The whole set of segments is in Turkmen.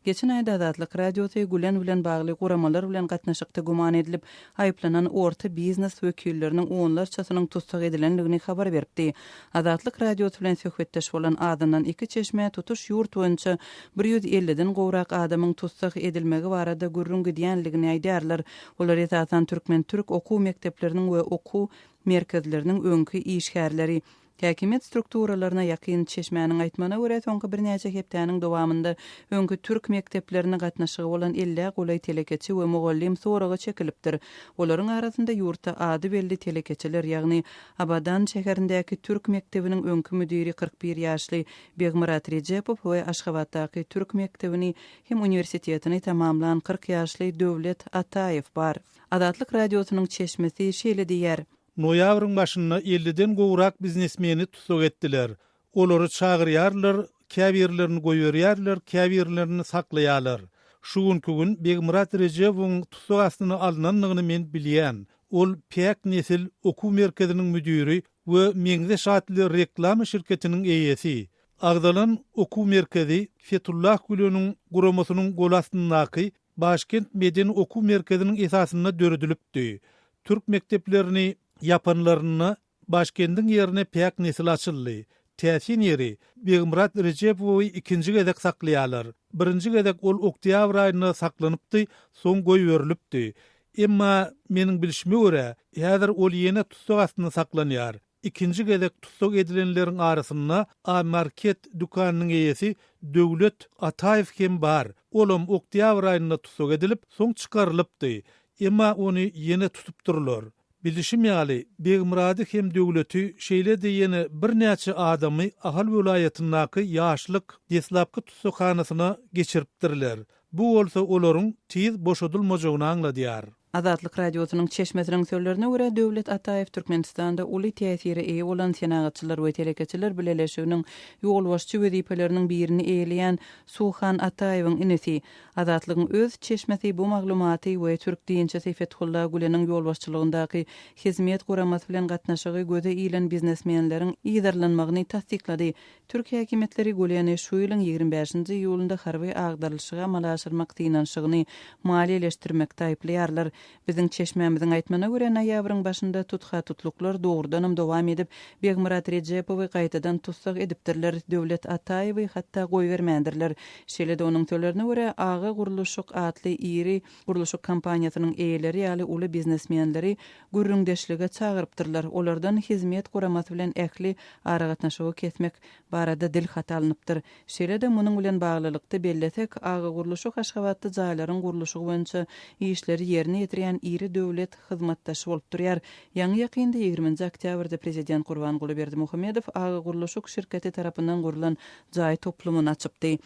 Geçen ayda Azatlyk radiosu Gülen bilen bagly guramalar bilen gatnaşykda guman edilip aýplanan orta biznes wekilleriniň onlarçasynyň tutsak edilenligini habar beripdi. Azatlyk radiosu bilen söhbetdeş bolan adamdan 2 çeşme tutuş ýurt boýunça 150-den gowrak adamyň tutsak edilmegi barada gürrüň gidýänligini aýdarlar. Olar esasan türkmen türk okuw mekdepleriniň we okuw merkezleriniň öňkü işgärleri. Häkimet strukturalaryna ýakyn çeşmäniň aýtmana görä soňky bir näçe hepdäniň dowamında öňkü türk mekdeplerine gatnaşygy bolan 50 golay telekeçi we mugallim soraga çekilipdir. Olaryň arasynda ýurtda ady belli telekeçiler, ýagny Abadan şäherindäki türk mektebiniň öňkü müdiri 41 ýaşly Begmurat Rejepow we Aşgabatdaky türk mektebini hem universitetini tamamlanan 40 ýaşly Döwlet Ataýew bar. Azatlyk radiosynyň çeşmesi şeýle diýär: Noýabryň başynda 50-den gowrak biznesmeni tutsak etdiler. Olary çagyrýarlar, käbirlerini goýýarlar, käbirlerini saklaýarlar. Şugunky gün Begmurat Rejepowyň tutsak astyna alynanlygyny men bilýän. Ol Pek nesil okuw merkeziniň müdiri we meňze şatly reklam şirketiniň eýesi. Agdalan okuw merkezi Fetullah Güleniniň guramasynyň gol astyndaky Başkent Medeni Okuw Merkeziniň esasyna döredilipdi. Türk mekteplerini yapanlaryny Başkendiň ýerine Pek nesil açyldy. Täsin ýeri Begmurat Rejepowy ikinji gezek saklaýarlar. Birinji gezek ol oktyabr aýynda saklanypdy, soň goýberilipdi. Emma meniň bilişime görä, häzir ol ýene tutsak astyna saklanýar. İkinji gezek tutsak edilenleriň arasynda A-market dukanynyň eýesi Döwlet Ataýew hem bar. Olam oktyabr aýynda tutsak edilip, soň çykarylypdy. Emma ony ýene tutup durlar. Bilişim ýaly Begmurady hem döwleti şeýle de ýene bir näçe adamy ahal welaýatyndaky ýaşlyk deslapky tutsakxanasyna geçiripdirler. Bu bolsa olaryň tiz boşadylmajagyny aňladýar. Azatlyk radiosynyň çeşmesiniň sözlerine görä Döwlet Ataýew Türkmenistanda uly täsiri eýe bolan senagatçylar we telekeçiler bileşiginiň ýolbaşçy wezipeleriniň birini eýleýän Suhan Ataýewiň inisi. Azatlygyň öz çeşmesi bu maglumaty we Türk diýençesi Fethullah Güleniň ýolbaşçylygyndaky hizmet guramasy bilen gatnaşygy göze ilen biznesmenleriň ýydarlanmagyny tasdiklady. Türk häkimetleri Güleni şu ýylyň 25-nji ýulunda harby agdarylşyga malaşyrmak tynanşygyny maliýeleşdirmekde aýplaýarlar. Biziň çeşmämiziň aýtmana görä noýabryň başynda tutha tutluklar dogrudanam dowam edip Begmurat Rejepowy gaýtadan tutsak edipdirler. Döwlet Ataýewy hatda goýbermändirler. Şeýle-de onuň sözlerine görä Ağa Guruluşuk atly iri guruluşuk kampaniýasynyň eýeleri ýaly uly biznesmenleri gürrüňdeşlige çagyrypdyrlar. Olardan hizmet guramasy bilen ähli aragatnaşygy kesmek barada dil hatalanypdyr. Şeýle-de munyň bilen baglylykda bellesek Ağa Guruluşuk Aşgabatda jaýlaryň guruluşygy boýunça işleri ýerine ýetirýän iri döwlet hyzmatdaşy bolup durýar. Ýaňy ýakynda 20 oktýabrda prezident Gurbanguly Berdimuhammedow Ağa Guruluşuk şirketi tarapyndan gurulan jaý toplumyny açypdy.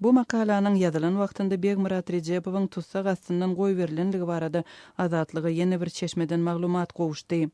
Bu makalanyň ýazylan wagtynda Begmurat Rejepowyň tutsak astyndan goýberilendigi barada Azatlyga ýene bir çeşmeden maglumat gowuşdy.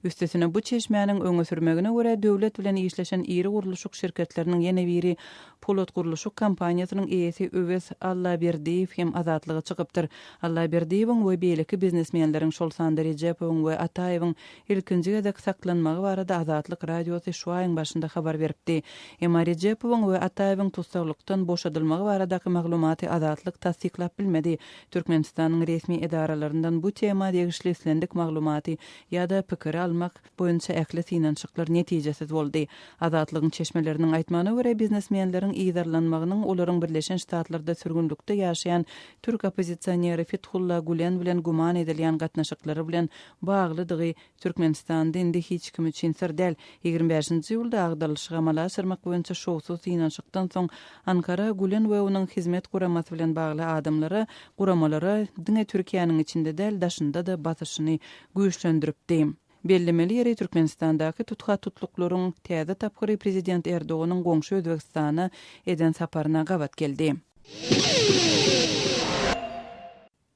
Üstesine bu çeşmäniň öňe sürmegine görä döwlet bilen işleşen iri guruluşuk şirketleriniň ýene biri Polat Guruluşuk kampaniýasynyň eýesi Öwes Allaberdiýew hem Azatlyga çykypdyr. Allaberdiýewiň we beýleki biznesmenleriň şol sanda Rejepowyň we Ataýewiň ilkinji gezek saklanmagy barada Azatlyk radiosy şu aýyň başynda habar beripdi. Emma Rejepowyň we Ataýewiň tutsaklykdan boşadylmagy baradaky maglumaty Azatlyk tasdiklap bilmedi. Türkmenistanyň resmi edaralарyndan bu tema degişli islendik maglumaty ýa-da pikir almak boýunça ähli synanşyklar netijesiz boldy. Azatlygyň çeşmeleriniň aýtmana görä biznesmenleriň ýydarlanmagynyň olaryň Birleşen Ştatlarda sürgünlükde ýaşaýan türk opozisiýoneri Fethullah Gülen bilen guman edilýän gatnaşyklary bilen baglydygy Türkmenistanda indi hiç kim üçin sir däl. 25-nji ýylda agdalşyga malaşyrmak boýunça şowsuz synanşykdan soň Ankara Gülen we onuň hizmet guramasy bilen bagly adamlara guramalara diňe Türkiýanyň içinde däl daşynda da basyşyny güýçlendiripdi. Bellemeli ýeri Türkmenistandaky tutha tutluklaryň täze tapgyry prezident Erdoganyň goňşy Özbekistana eden saparyna gabat geldi.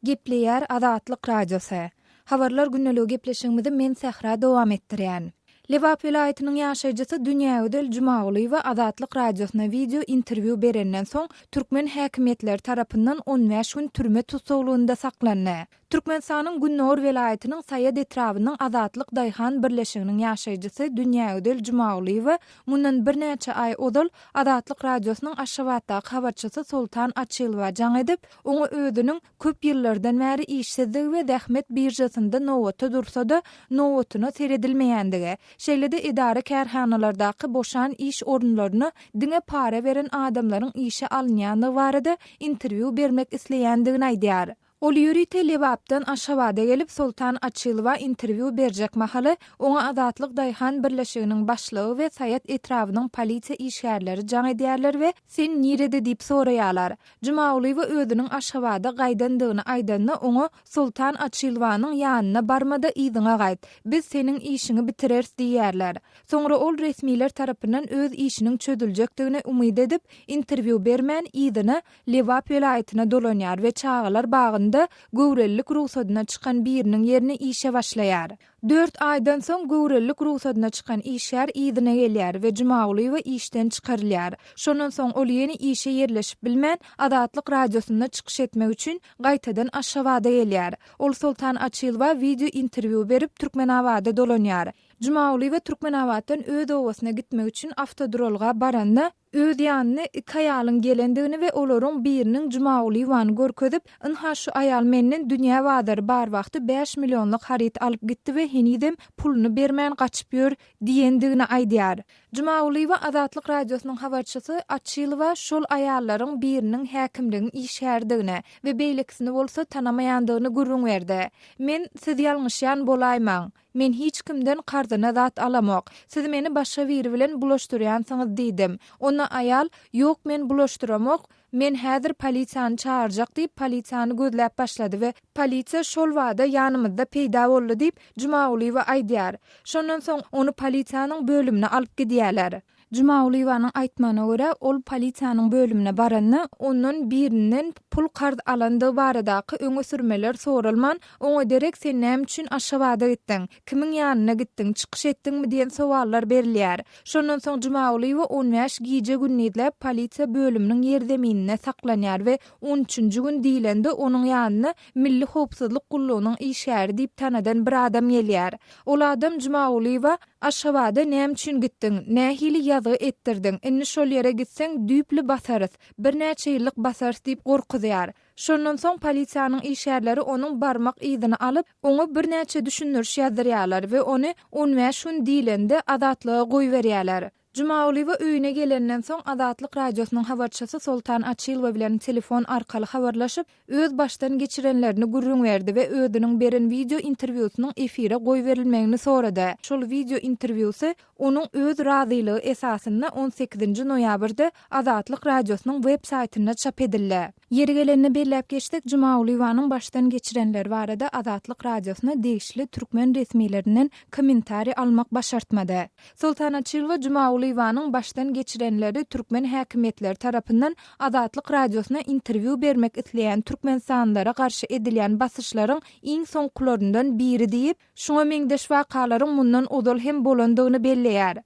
Gepleýär Azatlyk radiosu. Habarlar günneligi gepleşigimizi men Sahra dowam etdirýän. Lewap vilayatynyň ýaşaýjysy Dünýägedel Jumaguly we Azatlyk radiosyna video interwiu berenden soň türkmen häkimetleri tarapyndan 15 gün türme tutukluğunda saklandy. Türkmenistanyň Günnur vilayatynyň Saýat etrawynyň Azatlyk Daýhan birleşiginiň ýaşaýjysy Dünýägedel Jumaguly we mundan bir näçe ay odal Azatlyk radiosynyň Aşgabatdaky habarçysy Sultan Açylwa jaň edip, oňa özüniň köp ýyllardan bäri işsizligi we dähmet birjasynda nowata dursa-da nowatyna seredilmeýändigi, şeýle-de idara kärhanalardaky boşan iş orunlaryny diňe para beren adamlaryň işe alynýandygy barada interwiu bermek isleýändigini aýdýar. Ol ýürite Lewapdan Aşgabada gelip Sultan Açylwa interwiu berjek mahaly oňa Azatlyk Daýhan birleşiginiň başlygy we Saýat etrawynyň polisiýa işgärleri jaň edýärler we sen nirede diýip soraýarlar. Jumaguly we özüniň Aşgabada gaýdandygyny aýdanda oňa Sultan Açylwanyň ýanyna barmada ýygyňa gaýt. Biz seniň işiňi bitireriz diýärler. Soňra ol resmiler tarapyndan öz işiniň çödüljekdigine umyt edip interwiu bermän ýygyny Lewap vilayatyna dolanýar we çağalar bagynda göwrellik ruhsatyna çykan biriniň ýerine işe başlaýar. 4 aýdan soň göwrellik ruhsatyna çykan işler ýygyna gelýär we Jumaguly we işden çykarylýar. Şondan soň ol ýeni işe ýerleşip bilmän Azatlyk radiosyna çykyş etmek üçin gaýtadan Aşgabada gelýär. Ol Sultan Açylwa video interwiu berip Türkmenabada dolanýar. Jumaguly we Türkmenabatdan öz owasyna gitmek üçin avtodrolga baranda öz ýanyna iki aýalyň gelendigini we olaryň biriniň Jumaguly wany görkezip, "Inha şu aýal menden dünýä badary bar wagty 5 millionlyk haryt alyp gitdi we henidem puluny bermän gaçyp ýör" diýendigini aýdýar. Jumaguly we Azatlyk radiosynyň habarçysy Açylwa şol aýallaryň biriniň häkimliginiň işgärdigini we beýleksini bolsa tanamaýandygyny gurrun berdi. "Men siz ýalňyşýan bolaýmaň. Men hiç kimden karzyna zat alamok. Siz meni başga biri bilen bulaşdyrýansyňyz" diýdim. Ona aýal "Ýok, men bulaşdyramok. Men häzir polisiýany çağırjak" diýip polisiýany gözläp başlady we polisiýa şol wada ýanymyzda peýda boldy diýip Jumaguly we aýdýar. Şondan soň onu polisiýanyň bölümine alyp gidýärler. Jumaguly wanyň aýtmagyna görä, ol polisiýanyň bölümine baranda onuň birinden pul karz alandygy baradaky öňe sürmeler sorulman, oňa derek "Sen näme üçin Aşgabada gitdiň? Kimiň ýanyna gitdiň? Çykyş etdiňmi?" diýen sowallar berilýär. Şondan soň Jumaguly we 15 giýje günnidläp polisiýa bölüminiň ýerdeminine saklanýar we 13-nji gün diýilende onuň ýanyna Milli Howpsuzlyk Gullugynyň işgäri diýip tanadan bir adam gelýär. Ol adam Jumaguly we "Aşgabada näme üçin gitdiň? Nähili ýazy etdirdiň? Inni şol ýere gitseň düýpli basarys, bir näçe ýyllyk basarys" diýip gorkudýar. Şondan soň polisiýanyň işgärleri onuň barmak ýygyny alyp, oňa bir näçe düşündürüş ýazdyrýarlar we ony 15 gün diýilende azatlyga goýberýärler. Jumaguly we öýüne gelenden soň Azatlyk radiosynyň habarçysy Sultan Açylwa bilen telefon arkaly habarlaşyp, öz başdan geçirenlerini gurrun berdi we özüniň beren video interwiusynyň efire goýberilmegini sorady. Şol video interwiusy onuň öz razylygy esasynda 18-nji noýabrda Azatlyk radiosynyň web saýtyna çap edildi. Ýeri gelenini belläp geçdik. Jumaguly wanyň başdan geçirenler barada Azatlyk radiosyna degişli türkmen resmiýetlerinden kommentari almak başartmady. Sultan Açylwa Jumaguly wanyň başdan geçirenleri türkmen häkimetleri tarapyndan Azatlyk radiosyna interwiu bermek isleýän türkmenistanylara garşy edilýän basyşlaryň iň soňkularyndan biri diýip, şoňa meňdeş wakalaryň mundan odal hem bolandygyny belleýär.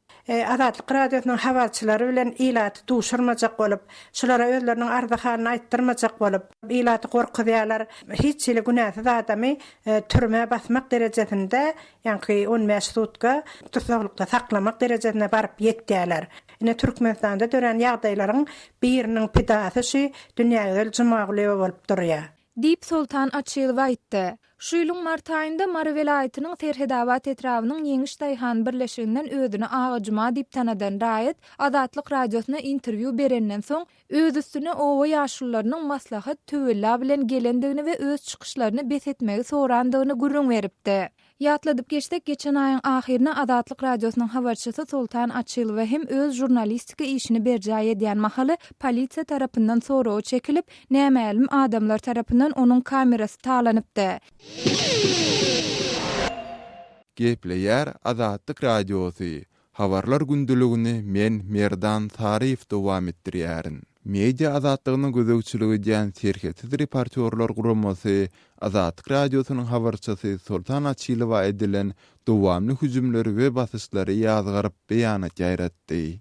Azatlyk radiosynyň habarçylary bilen ilaty duşurmajak bolup, şolara özleriniň arzyhalyny aýtdyrmajak bolup, ilaty gorkudýarlar. Hiç ile günäsiz adamy türme basmak derejesinde, ýani 15 sutka tutuklukda saklamak derejesine baryp ýetdiler. Ine Türkmenistanda dören ýagdaýlaryň biriniň pidasy Dünýägedel Jumaguly bolup durýar. Diýip Sultan Açylwa aýtdy. Şu ýylyň mart aýynda Mara vilayatynyň Serhedabat etrawynyň Ýeňiş Daýhan birleşiginden özüni Agajyma diýip tanadan raýat Azatlyk radiosyna interwiu berenden soň öz üstüne owa ýaşullarynyň maslahat töwella bilen gelendigini we öz çykyşlaryny besetmegi sorandygyny gurrun beripdi. Ýatladyp geçdik. Geçen aýyň ahyrynda Azatlyk radiosynyň habarçysy Sultan Açylwa hem öz jurnalistika işini berjäy edýän mahaly polisiýa tarapyndan soraw çekilip, nämälim adamlar tarapyndan onuň kamerasy talanypdy. Gepleýär Azatlyk radiosy. Habarlar gündülügini men Merdan Tarif dowam etdirýärin. Media azatlygynyň gözegçiligi diýen serhetiz reporterler guramasy Azatlyk radiosynyň habarçysy Sultan Açylowa edilen dowamly hüjümleri we basyşlary ýazgyryp beýanat ýaýratdy.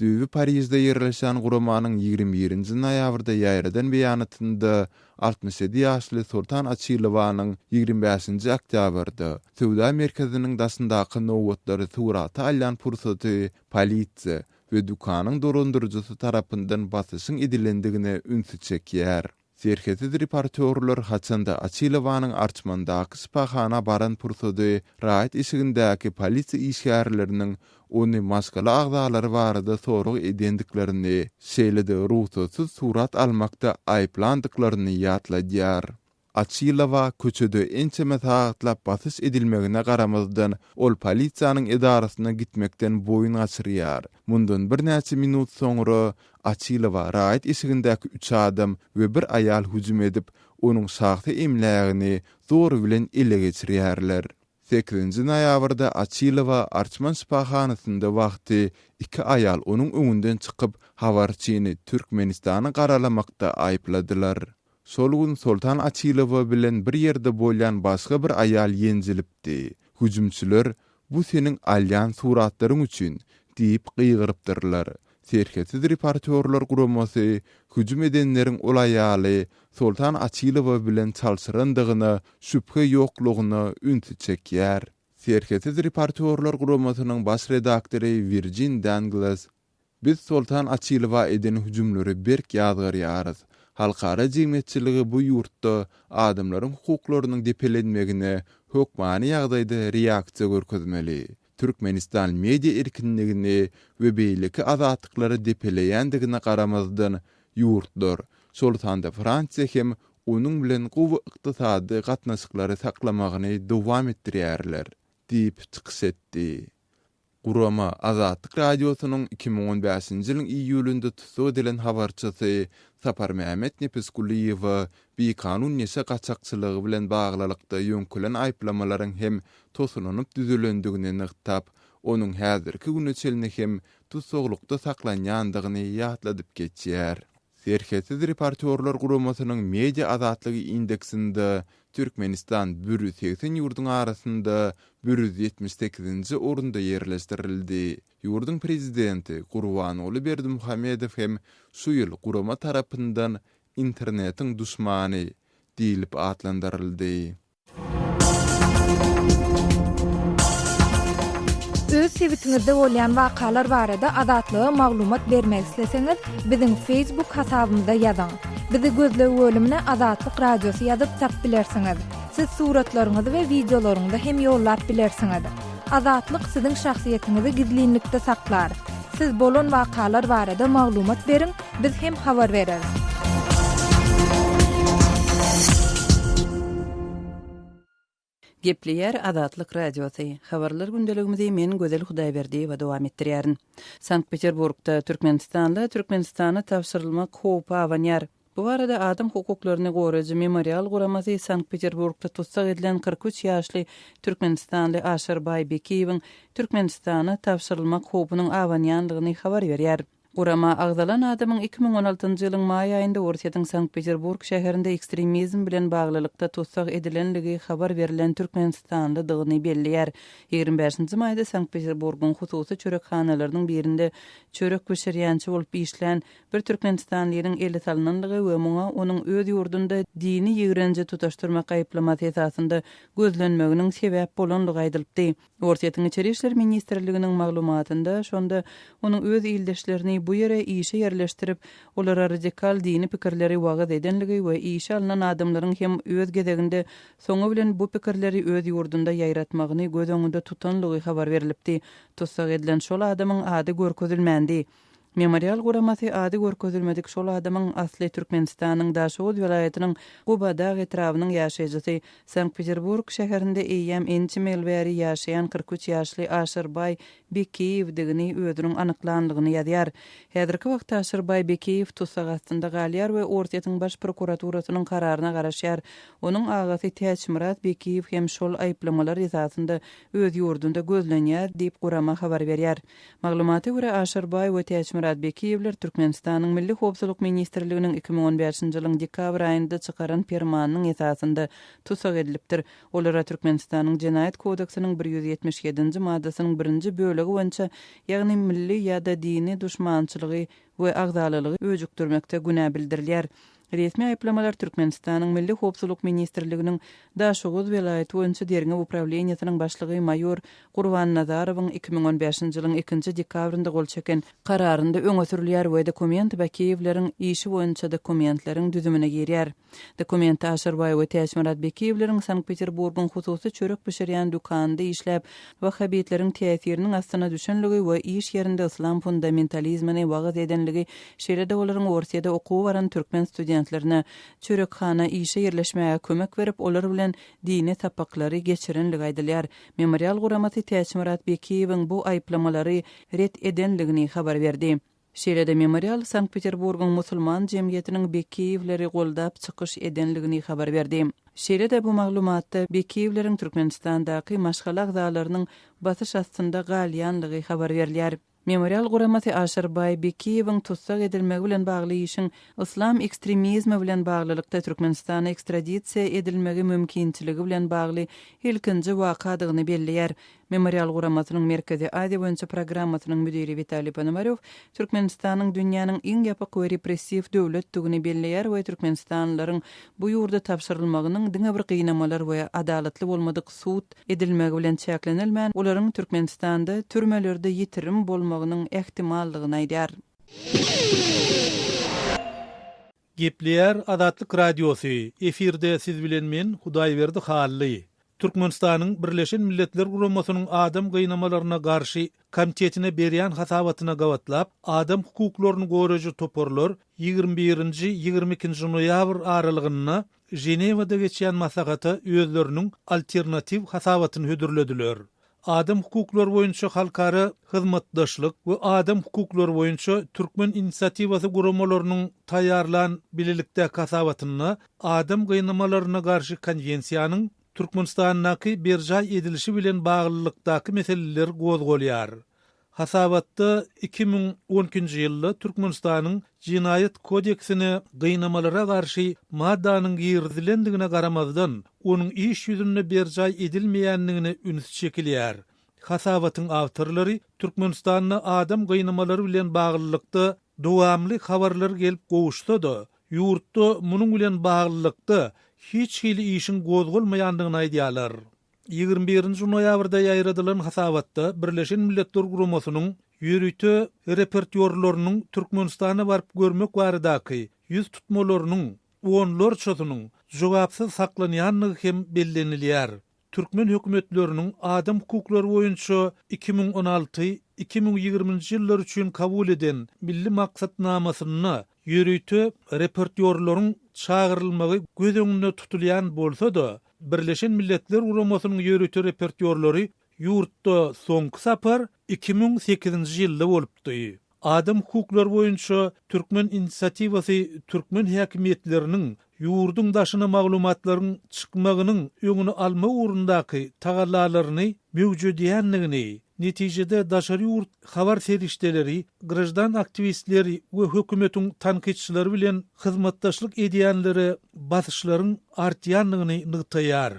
Düýbi Parisde ýerleşen guramanyň 21-nji noýabrda ýaýradan beýanatynda 67 ýaşly Sultan Açylowanyň 25-nji oktýabrda Suwda merkeziniň daşyndaky nowatlary suraty alýan pursaty polisiýa we dukanyň dorandyrjysy tarapyndan basyşyň edilendigine ünsü çekýär. Serhetiz reporterler haçanda Açylowanyň arçmandaky spahana baran pursaty raýat işigindäki polisiýa işgärleriniň onu maskaly agzalary barada sorag edendiklerini, şeýlede ruhsatsız surat almakda aýplandyklaryny ýatladýar. Açylowa köçede ençe mesahatlap basyş edilmegine garamazdan ol polisiýanyň edarasyna gitmekden boyun açyrýar. Mundan bir näçe minut soňra Açylowa raýat işigindäki 3 adam we bir aýal hüjüm edip, onuň şahsy emlägini zor bilen ele geçirýärler. 8-nji noýabrda Açylowa arçman spahanasynda wagty 2 aýal onuň öňünden çykyp habarçyny Türkmenistany garalamakda aýpladylar. Şol gün Sultan Açylowa bilen bir ýerde bolýan başga bir aýal ýenjilipdi. Hüjümçiler bu seniň alýan suratlaryň üçin diýip gıýgyrypdyrlar. Serhetiz reporterler guramasy hüjüm edenleriň ol aýaly Sultan Açylowa bilen çalşyrandygyna şüphe ýoklugyna ünsü çekýär. Serhetiz reporterler guramasynyň baş redaktory Virgin Danglas: "Biz Sultan Açylowa eden hüjümleri berk ýazgarýarys. Halkara jemgyýetçiligi bu ýurtda adamlaryň hukuklarynyň depelenmegine hökmany ýagdaýda reaksiýa görkezmeli. Türkmenistan media erkinligini we beýleki azatlyklary depeleýändigine garamazdan ýurtlar şoltanda Fransiýa hem onuň bilen gowy ykdysady gatnaşyklary saklamagyny dowam etdirýärler" diýip çykyş etdi. Gurama Azatlyk radiosynyň 2015-nji ýylyň iýulynda tutsak edilen habarçysy Sapar Mehmet Nepeskuliýew bir kanun nese gaçakçylygy bilen baglylykda ýönkülen aýplamalaryň hem tosunanyp düzelendigine nyktap, onuň häzirki güneçelini hem tutsaklykda saklanýandygyny ýatladyp geçýär. Serhetiz reporterler guramasynyň media azatlygy indeksinde Türkmenistan 180 ýurduň arasynda 178-nji orunda ýerleşdirildi. Ýurdun prezidenti Gurbanoğlu Berdimuhamedow hem şu ýyl gurama tarapyndan internetiň düşmany diýilip atlandyryldy. Öz sewitingizde bolýan wakalar barada azatlyga maglumat bermek isleseňiz, biziň Facebook hasabymyza ýazyň. Bizi gözlegi bölümine Azatlyk Radiosy ýazyp tap bilersiňiz. Siz suratlaryňyzy we videolaryňyzy hem ýollap bilersiňiz. Azatlyk siziň şahsiýetiniňizi gizlinlikde saklar. Siz bolan wakalar barada maglumat beriň, biz hem habar bereriz. Gepleýär Azatlyk Radiosy. Habarlar gündeligimizi men Gözel Hudaýberdi we dowam etdirýärin. Sankt-Peterburgda Türkmenistana tapşyrylmak howpy awanýar. Bu arada adam hukuklaryny goraýjy memorial guramasy Sankt-Peterburgda tutsak edilen 43 ýaşly Türkmenistanly Aşerbay Bekiýewiň Türkmenistana tapşyrylmak howpunyň awanýanlygyny habar berýär. Gurama agzalan adamyň 2016-njy ýylyň maý aýynda Orsiýatyň Sankt-Peterburg şäherinde ekstremizm bilen baglylykda tutsak edilenligi habar berilen Türkmenistanlydygyny belliýär. 25-nji maýda Sankt-Peterburgyň hususy çörekhanalarynyn birinde çörek pişirýänçi bolup işlän bir Türkmenistanlyň eli salynanlygy we muňa onuň öz ýurdunda dini ýigrenje tutaşdyrmak aýplamasy esasında gözlenmeginiň sebäp bolanlygy aýdylypdy. Orsiýatyň Içeri işler ministrliginiň maglumatynda şonda onuň öz ildeşlerini bu ýere işe ýerleşdirip, olara radikal dini pikirleri wagt edenligi we işe alynan adamlaryň hem öz gezeginde soňu bilen bu pikirleri öz ýurdunda ýaýratmagyny göz öňünde tutanlygy habar berilipdi. Tutsak edilen şol adamyň ady görkezilmändi. Memorial guramasy ady görkezilmedik şol adamyň asly Türkmenistanyň Daşowut welaýatynyň Gubadaq etrawynyň ýaşaýjysy, Sankt-Peterburg şäherinde eýem ençi mel bäri ýaşaýan 43 ýaşly Aşerbay Bekiýew digini özüniň anyklanlygyny ýazýar. Häzirki wagtda Aşerbay Bekiýew tutsak astynda galýar we Orsiýatyň baş prokuraturasynyň kararyna garaşýar. Onuň agasy Täçmirat Bekiýew hem şol aýplamalar esasında öz ýurdunda gözlenýär diýip gurama habar berýär. Maglumaty görä Aşerbay we Täçmirat Murad Bekiyevler Türkmenistanyň Milli Howpsuzlyk Ministrliginiň 2015-nji ýylyň dekabr aýynda çykaran fermanynyň esasynda tutsak edilipdir. Olara Türkmenistanyň Jenaýat kodeksiniň 177-nji maddasynyň 1-nji bölegi boýunça, ýagny milli ýa-da dini düşmançylygy we agzalylygy öjükdirmekde günä bildirilýär. Resmi aýplamalar Türkmenistanyň Milli Howpsuzlyk Ministrliginiň Daşoğuz welaýaty boýunça derňe upravleniýasynyň başlygy mayor Gurban Nazarowyň 2015-nji ýylyň 2-nji dekabrynda gol çeken kararynda öňe sürilýär we dokument Bekiyevleriň işi boýunça dokumentleriň düzümine girýär. Dokument Aşyrbay we Täşmirat Bekiyevleriň Sankt-Peterburgyň hususy çörek pişirýän dukanda işläp we habitleriň täsiriniň astyna düşenligi we iş ýerinde islam fundamentalizmini wagt edenligi şeýle-de olaryň Orsiýada okuw baran türkmen studentlerine çörekhana işe yerleşmäge kömek berip olar bilen dini tapaklary geçirenligi aýdylýar. Memorial guramaty Täşmirat Bekiyewiň bu aýplamalary ret edenligini habar berdi. Şeýle-de memorial Sankt-Peterburgyň musulman jemgyýetiniň Bekiyewleri goldap çykyş edenligini habar berdi. Şeýle-de bu maglumatda Bekiyewleriň Türkmenistandaky maşgal agzalarynyň batyş astynda galýanlygy habar berilýär. Memorial guramaty Aşyrbay Bekiyewiň tutsak edilmegi bilen bagly işin islam ekstremizmi bilen baglylykda Türkmenistana ekstradisiýa edilmegi mümkinçiligi bilen bagly ilkinji wakadygyny belliýär. Memorial guramatynyň Merkezi Aziýa boýunça programmasynyň müdiri Vitaliy Ponomaryov Türkmenistanyň dünýäniň iň ýapyk we repressiw döwletdigini belliýär we Türkmenistanlylaryň bu ýurda tapşyrylymagynyň diňe bir gynamalar we adalatly bolmadyk suud edilmegi bilen çäklenilmän, olaryň Türkmenistanda türmelerde ýitirim bolmagynyň ehtimallygyny aýdýar. Gepleýär Azatlyk Radiosy. Efirde siz bilen men Hudaýberdi Hally. Türkmenistanyň Birleşen Milletler Guramasynyň adam gynamalaryna garşy komitetine berýän hasabatyna gawatlap, adam hukuklaryny goraýjy toporlar 21-nji 22-nji noýabr aralygyna Jenewada geçýän maslahaty özleriniň alternativ hasabatyny hödürlediler. Adam hukuklary boýunça halkara hyzmatdaşlyk we adam hukuklary boýunça türkmen inisiatiwasy guramalarynyň taýýarlan bililikde hasabatyny adam gynamalaryna garşy konwensiýanyň Türkmenistan'daki berjay edilişi bilen bağlılıkdaki meseleler gozgolýar. Hasabatda 2012-nji ýylda Türkmenistan'yň Jinayet kodeksine gynamalara garşy maddanyň girdilendigine garamazdan onuň iş ýüzünde berjay edilmeýänligine üns çekilýär. Hasabatyň awtorlary Türkmenistanyň adam gynamalary bilen bağlılykda dowamly habarlar gelip gowuşdy-da, ýurtda munyň bilen bağlılykda hiç hili işin gozgolmayandygyny aýdýarlar. 21-nji noýabrda ýaýradylan hasabatda Birleşen Milletler Guramasynyň ýürütü repertuarlarynyň Türkmenistana barıp görmek baradaky ýüz tutmalarynyň onlar çotunyň jogapsyz saklanýanlygy hem bellenilýär. Türkmen hökümetleriniň adam hukuklary boýunça 2016-2020-nji ýyllar üçin kabul eden milli maksatnamasyny ýürütü repertuarlaryň çağırılmagy göz öňünde tutulýan bolsa-da, Birleşen Milletler Guramasynyň ýürütü repertuarlary ýurtda soňky sapar 2008-nji ýylda bolupdy. Adam hukuklary boýunça türkmen inisiatiwasy türkmen häkimetleriniň ýurdun daşyna maglumatlaryň çykmagynyň öňüni alma urundaky tagallalaryny mewjudýanlygyny, netijede daşary ýurt habar serişdeleri, grajdan aktivistleri we hökümetiň tanqidçilari bilen hyzmatdaşlyk edýänleri basyşlaryň artýanlygyny nygtaýar.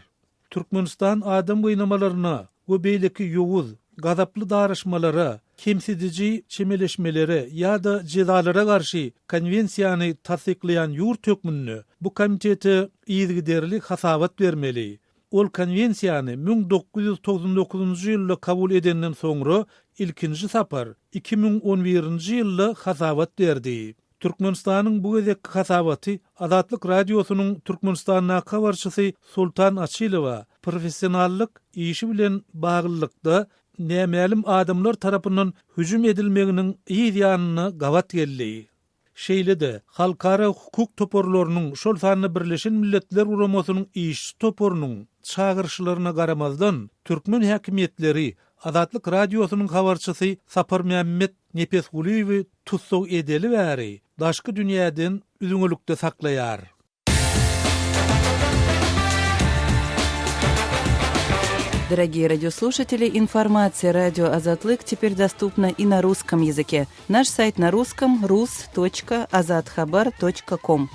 Türkmenistan adam gynamalaryna we beýleki ýowuz, gazaply daraşmalara, kemsidici çemeleşmelere ýa-da jezalara garşy konwensiýany tasdiklayan ýurt hökmüni bu komitete ýygyderli hasabat bermeli. Ol konwensiýany 1999-njy ýylda kabul edenden soňra ilkinji sapar 2011-nji ýylda hasabat berdi. Türkmenistanyň bu gezek hasabaty Azatlyk Radiosynyň Türkmenistanyň habarçysy Sultan Açylowa professionallyk işi bilen baglylykda nämälim adamlar tarapyndan hüjüm edilmeginiň ýygyanyny gawat geldi. Şeýle-de halkara hukuk toporlarynyň şol sany Birleşen Milletler Guramasynyň iş toporunyň çağırşylaryna garamazdan türkmen häkimetleri Azatlyk Radiosynyň habarçysy Sapar Mehmet Nepesguliýewi tutsak edeli bäri daşky dünýäden üzüňlükde saklaýar. Дорогие радиослушатели, информация «Радио Азатлык» теперь доступна и на русском языке. Наш сайт на русском rus.azatxabar.com.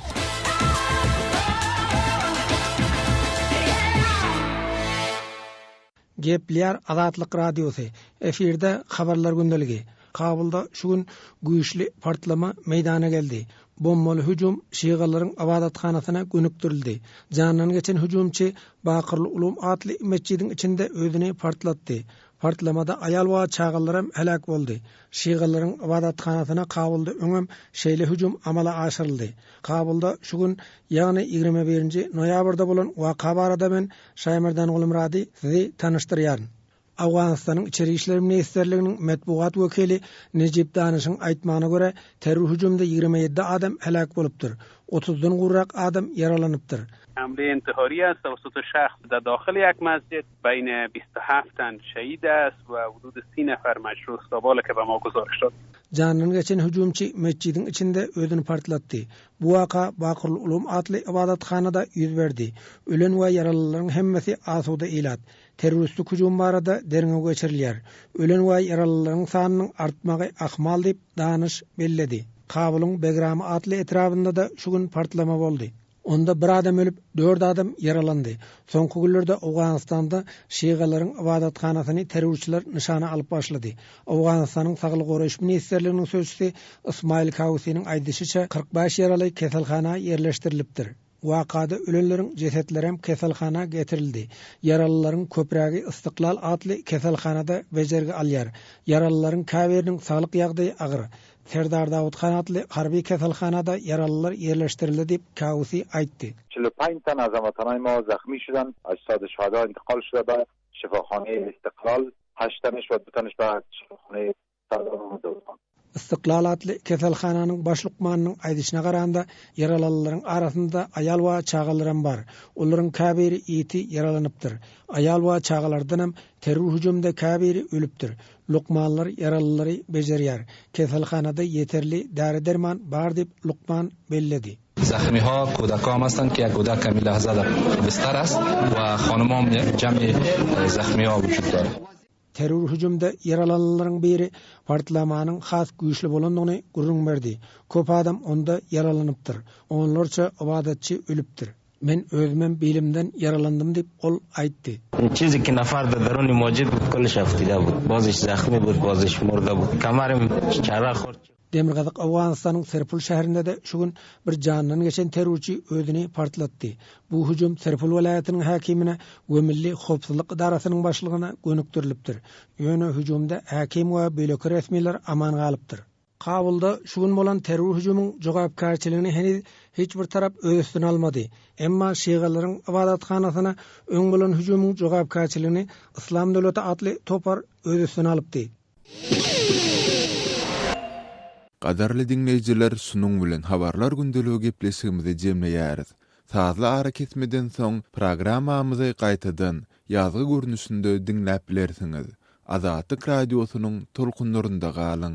Gepler Azatlyk Radiosu. Efirde habarlar gündeligi. Kabulda şugun güýçli partlama meydana geldi. Bombaly hüjüm şiýgalaryň abadatxanasyna gönükdirildi. Janyny geçen hüjümçi Bakyrly Ulum atly mescidiň içinde özüni partlatdy. Partlamada ayal we çağallaram helak boldy. Şiýgalaryň abadatxanasyna Kabulda öňem şeýle hüjüm amala aşyryldy. Kabulda şugun ýagny 21-nji noýabrda bolan waka barada men Şaýmerdan Gulumrady sizi tanıştyrýaryn. Awganistanyň içeri işler ministrliginiň medbugat wekili Necip Danışyň aýtmagyna görä terror hüjümde 27 adam helak bolupdyr. 30-dan gurrak adam yaralanypdyr. حمله انتحاری است توسط شخص در داخل یک مسجد بین 27 تن شهید است و حدود 30 نفر مجروح است که به ما گزارش داد. Janyny geçen hüjümçi mescidiň içinde özüni partlatdy. Bu waka Bakyrly Ulum atly ibadatxanada ýüz berdi. Ölen we yaralylaryň hemmesi asuda ilat. Terroristlik hüjüm barada derňe geçirilýär. Ölen we yaralylaryň sanynyň artmagy ahmal diýip Danyş belledi. Kabulyň Begramy atly etrafynda da şugun partlama boldy. Onda bir adam ölüp 4 adam yaralandy. Soňky günlerde Awganistanda şiýgalaryň ibadatxanasyny terrorçylar nişana alyp başlady. Awganistanyň Saglyk goraýyş ministrliginiň sözçüsi Ismail Kawsiň aýdýşyça 45 yaraly keselhana ýerleşdirilipdir. Wakada ölenleriň jesetleri hem keselhana getirildi. Yaralylaryň köpregi Istiklal atly keselhanada bejergi alýar. Yaralylaryň käberiniň saglyk ýagdaýy agyr. Serdar Davud Khan atly harbiy keselhanada yaralılar yerleştirildi diýip Kawsi aýtdy. 45 tane az vatandaş ما زخمی شدن. اجساد شهدا انتقال شده به شفاخانه استقلال. 8 تنش و 2 تنش به شفاخانه سردار دولتان. Istiklal atly keselhananyň başlykmanynyň aýdyşyna garanda yaralylaryň arasynda ayal we çağalaram bar. Olaryň käbiri ýeti yaralanypdyr. Ayal we çağalardan hem terror hüjümde käbiri ölüpdir. Lukmanlar yaralylary bejerýär. Keselhanada yeterli däri-derman bar diýip Lukman belledi. زخمی‌ها کودکان هستند که یک کودک کمی لحظه در بستر است و خانم‌ها جمع زخمی‌ها وجود دارد. Terror hüjümde yaralananlaryň biri partlamanyň has güýçli bolandygyny gurrun berdi. Köp adam onda yaralanypdyr. Onlarça ibadatçy ölüpdir. Men özümem bilimden yaralandım diýip ol aýtdy. چیزی که نفر در درون موجود بود کلش افتیده بود. بازش زخمی بود، بازش مرده بود. کمرم چرا خورد. Demirgazyk Awganistanyň Serpul şäherinde de şugun bir janyny geçen terrorçy özüni partlatdy. Bu hüjüm Serpul welaýatynyň häkimine we milli howpsuzlyk idarasynyň başlygyna gönükdirilipdir. Ýöne hüjümde häkim we bölek resmiler aman galypdyr. Kabulda şugun bolan terror hüjümüň jogapkärçiligini heniz hiç bir tarap öz üstüne almady. Emma şiýgalaryň ibadatxanasyna öň bolan hüjümüň jogapkärçiligini Islam döwleti atly topar öz üstüne alypdy. Qadarly dinleýijiler, şunuň bilen habarlar gündeligi gepleşigimizi jemleýäris. Sazly ara kesmeden soň programmamyzy gaýtadan ýazgy görnüşinde dinläp bilersiňiz. Azatlyk radiosynyň tolkunlarynda galyň.